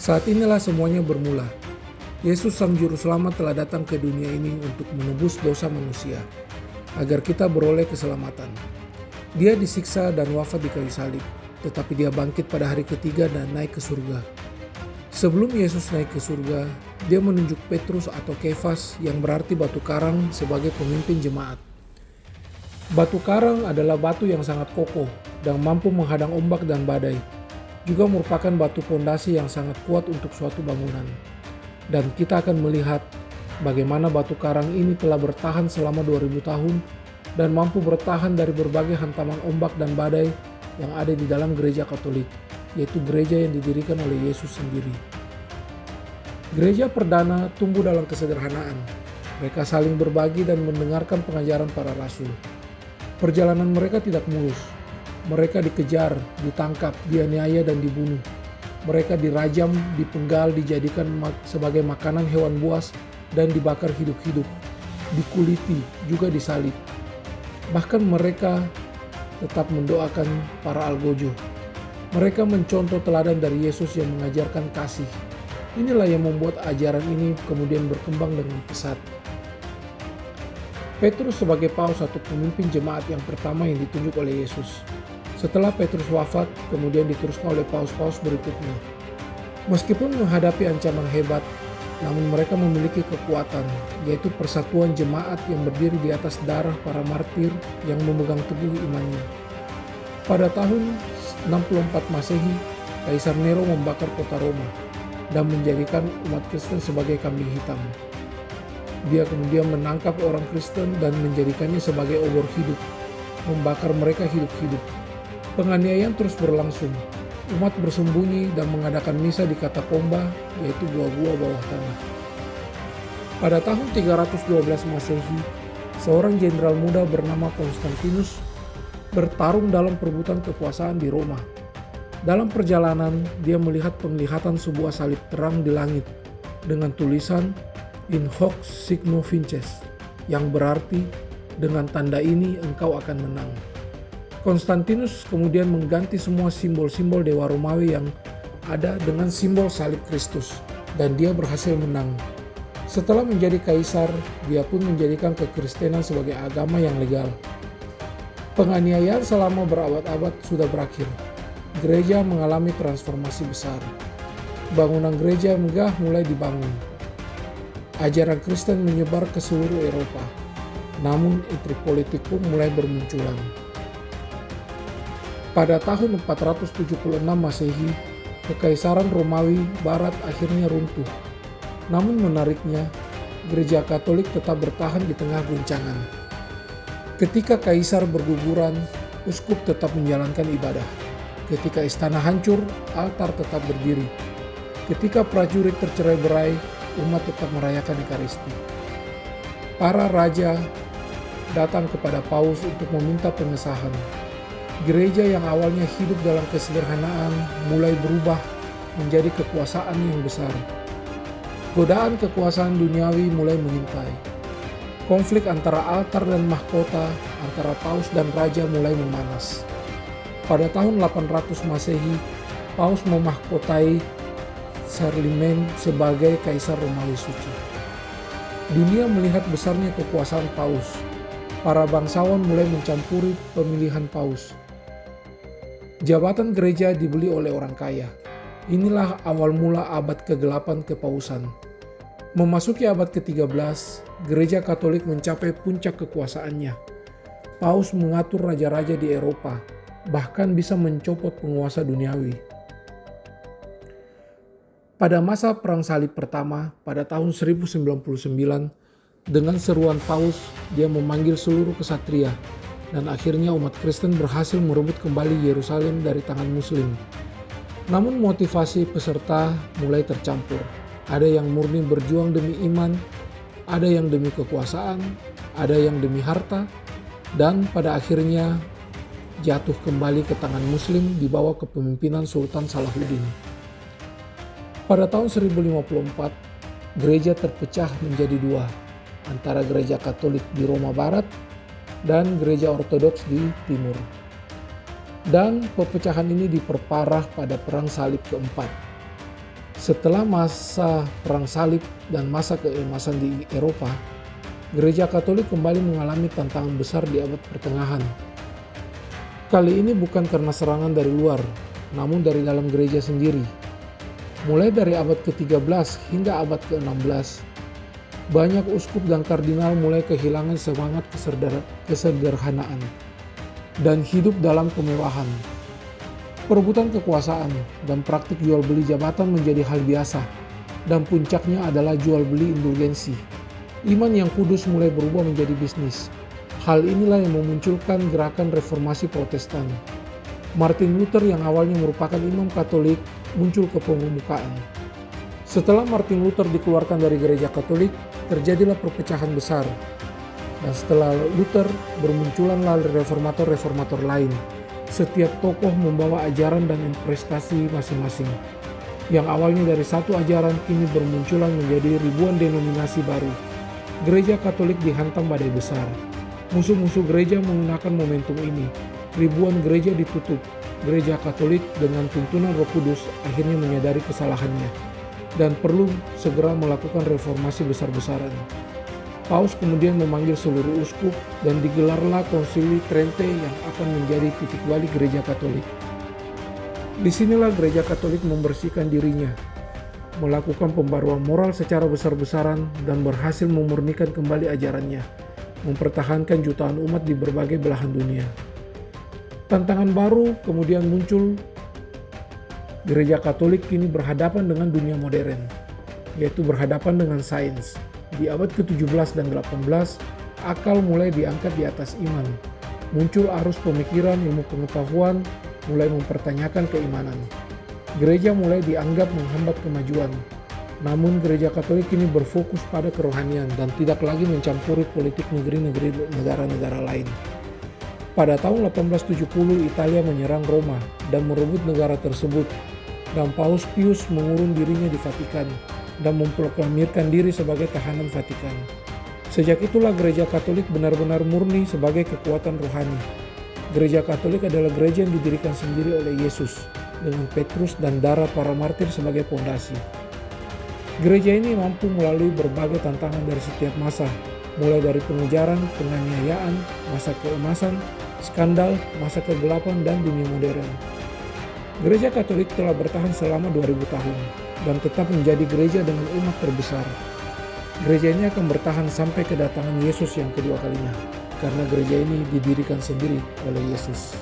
Saat inilah semuanya bermula. Yesus Sang Juru Selamat telah datang ke dunia ini untuk menebus dosa manusia, agar kita beroleh keselamatan. Dia disiksa dan wafat di kayu salib, tetapi dia bangkit pada hari ketiga dan naik ke surga. Sebelum Yesus naik ke surga, dia menunjuk Petrus atau Kefas yang berarti batu karang sebagai pemimpin jemaat. Batu karang adalah batu yang sangat kokoh dan mampu menghadang ombak dan badai. Juga merupakan batu pondasi yang sangat kuat untuk suatu bangunan. Dan kita akan melihat bagaimana batu karang ini telah bertahan selama 2000 tahun dan mampu bertahan dari berbagai hantaman ombak dan badai yang ada di dalam gereja Katolik, yaitu gereja yang didirikan oleh Yesus sendiri. Gereja perdana tumbuh dalam kesederhanaan. Mereka saling berbagi dan mendengarkan pengajaran para rasul. Perjalanan mereka tidak mulus. Mereka dikejar, ditangkap, dianiaya dan dibunuh. Mereka dirajam, dipenggal, dijadikan sebagai makanan hewan buas dan dibakar hidup-hidup, dikuliti, juga disalib. Bahkan mereka tetap mendoakan para algojo. Mereka mencontoh teladan dari Yesus yang mengajarkan kasih. Inilah yang membuat ajaran ini kemudian berkembang dengan pesat. Petrus sebagai paus atau pemimpin jemaat yang pertama yang ditunjuk oleh Yesus. Setelah Petrus wafat, kemudian diteruskan oleh paus-paus berikutnya. Meskipun menghadapi ancaman hebat, namun mereka memiliki kekuatan, yaitu persatuan jemaat yang berdiri di atas darah para martir yang memegang teguh imannya. Pada tahun 64 Masehi, Kaisar Nero membakar kota Roma dan menjadikan umat Kristen sebagai kambing hitam. Dia kemudian menangkap orang Kristen dan menjadikannya sebagai obor hidup, membakar mereka hidup-hidup. Penganiayaan terus berlangsung. Umat bersembunyi dan mengadakan misa di katakomba, yaitu gua-gua bawah tanah. Pada tahun 312 Masehi, seorang jenderal muda bernama Konstantinus bertarung dalam perebutan kekuasaan di Roma. Dalam perjalanan, dia melihat penglihatan sebuah salib terang di langit dengan tulisan In hoc signo vinces, yang berarti dengan tanda ini engkau akan menang. Konstantinus kemudian mengganti semua simbol-simbol dewa Romawi yang ada dengan simbol salib Kristus, dan dia berhasil menang. Setelah menjadi kaisar, dia pun menjadikan kekristenan sebagai agama yang legal. Penganiayaan selama berabad-abad sudah berakhir. Gereja mengalami transformasi besar. Bangunan gereja megah mulai dibangun. Ajaran Kristen menyebar ke seluruh Eropa. Namun intrik politik pun mulai bermunculan. Pada tahun 476 Masehi, Kekaisaran Romawi Barat akhirnya runtuh. Namun menariknya, Gereja Katolik tetap bertahan di tengah guncangan. Ketika kaisar berguguran, uskup tetap menjalankan ibadah. Ketika istana hancur, altar tetap berdiri. Ketika prajurit tercerai-berai, umat tetap merayakan Ekaristi. Para raja datang kepada paus untuk meminta pengesahan. Gereja yang awalnya hidup dalam kesederhanaan mulai berubah menjadi kekuasaan yang besar. Godaan kekuasaan duniawi mulai mengintai. Konflik antara altar dan mahkota, antara paus dan raja mulai memanas. Pada tahun 800 Masehi, paus memahkotai Charlemagne sebagai Kaisar Romawi Suci. Dunia melihat besarnya kekuasaan paus. Para bangsawan mulai mencampuri pemilihan paus. Jabatan gereja dibeli oleh orang kaya. Inilah awal mula abad kegelapan kepausan. Memasuki abad ke-13, gereja Katolik mencapai puncak kekuasaannya. Paus mengatur raja-raja di Eropa, bahkan bisa mencopot penguasa duniawi. Pada masa Perang Salib pertama, pada tahun 1099, dengan seruan paus, dia memanggil seluruh kesatria, dan akhirnya umat Kristen berhasil merebut kembali Yerusalem dari tangan Muslim. Namun motivasi peserta mulai tercampur. Ada yang murni berjuang demi iman, ada yang demi kekuasaan, ada yang demi harta, dan pada akhirnya jatuh kembali ke tangan Muslim di bawah kepemimpinan Sultan Salahuddin. Pada tahun 1054, gereja terpecah menjadi dua, antara gereja Katolik di Roma Barat dan gereja Ortodoks di Timur. Dan perpecahan ini diperparah pada Perang Salib keempat. Setelah masa Perang Salib dan masa keemasan di Eropa, Gereja Katolik kembali mengalami tantangan besar di abad pertengahan. Kali ini bukan karena serangan dari luar, namun dari dalam gereja sendiri. Mulai dari abad ke-13 hingga abad ke-16, banyak uskup dan kardinal mulai kehilangan semangat kesederhanaan dan hidup dalam kemewahan. Perebutan kekuasaan dan praktik jual beli jabatan menjadi hal biasa, dan puncaknya adalah jual beli indulgensi. Iman yang kudus mulai berubah menjadi bisnis. Hal inilah yang memunculkan gerakan reformasi Protestan. Martin Luther yang awalnya merupakan imam Katolik muncul ke permukaan. Setelah Martin Luther dikeluarkan dari gereja Katolik, terjadilah perpecahan besar. Dan setelah Luther, bermunculanlah reformator-reformator lain. Setiap tokoh membawa ajaran dan prestasi masing-masing. Yang awalnya dari satu ajaran kini bermunculan menjadi ribuan denominasi baru. Gereja Katolik dihantam badai besar. Musuh-musuh gereja menggunakan momentum ini. Ribuan gereja ditutup. Gereja Katolik dengan tuntunan Roh Kudus akhirnya menyadari kesalahannya dan perlu segera melakukan reformasi besar-besaran. Paus kemudian memanggil seluruh uskup dan digelarlah Konsili Trente yang akan menjadi titik balik gereja Katolik. Disinilah gereja Katolik membersihkan dirinya, melakukan pembaruan moral secara besar-besaran dan berhasil memurnikan kembali ajarannya, mempertahankan jutaan umat di berbagai belahan dunia. Tantangan baru kemudian muncul. Gereja Katolik kini berhadapan dengan dunia modern, yaitu berhadapan dengan sains. Di abad ke-17 dan 18, akal mulai diangkat di atas iman. Muncul arus pemikiran ilmu pengetahuan mulai mempertanyakan keimanan. Gereja mulai dianggap menghambat kemajuan. Namun gereja Katolik kini berfokus pada kerohanian dan tidak lagi mencampuri politik negara-negara lain. Pada tahun 1870 Italia menyerang Roma dan merebut negara tersebut, dan Paus Pius mengurung dirinya di Vatikan dan memproklamirkan diri sebagai tahanan Vatikan. Sejak itulah gereja Katolik benar-benar murni sebagai kekuatan rohani. Gereja Katolik adalah gereja yang didirikan sendiri oleh Yesus dengan Petrus dan darah para martir sebagai pondasi. Gereja ini mampu melalui berbagai tantangan dari setiap masa, mulai dari pengejaran, penganiayaan, masa keemasan, skandal, masa kegelapan, dan dunia modern. Gereja Katolik telah bertahan selama 2000 tahun dan tetap menjadi gereja dengan umat terbesar. Gereja ini akan bertahan sampai kedatangan Yesus yang kedua kalinya, karena gereja ini didirikan sendiri oleh Yesus.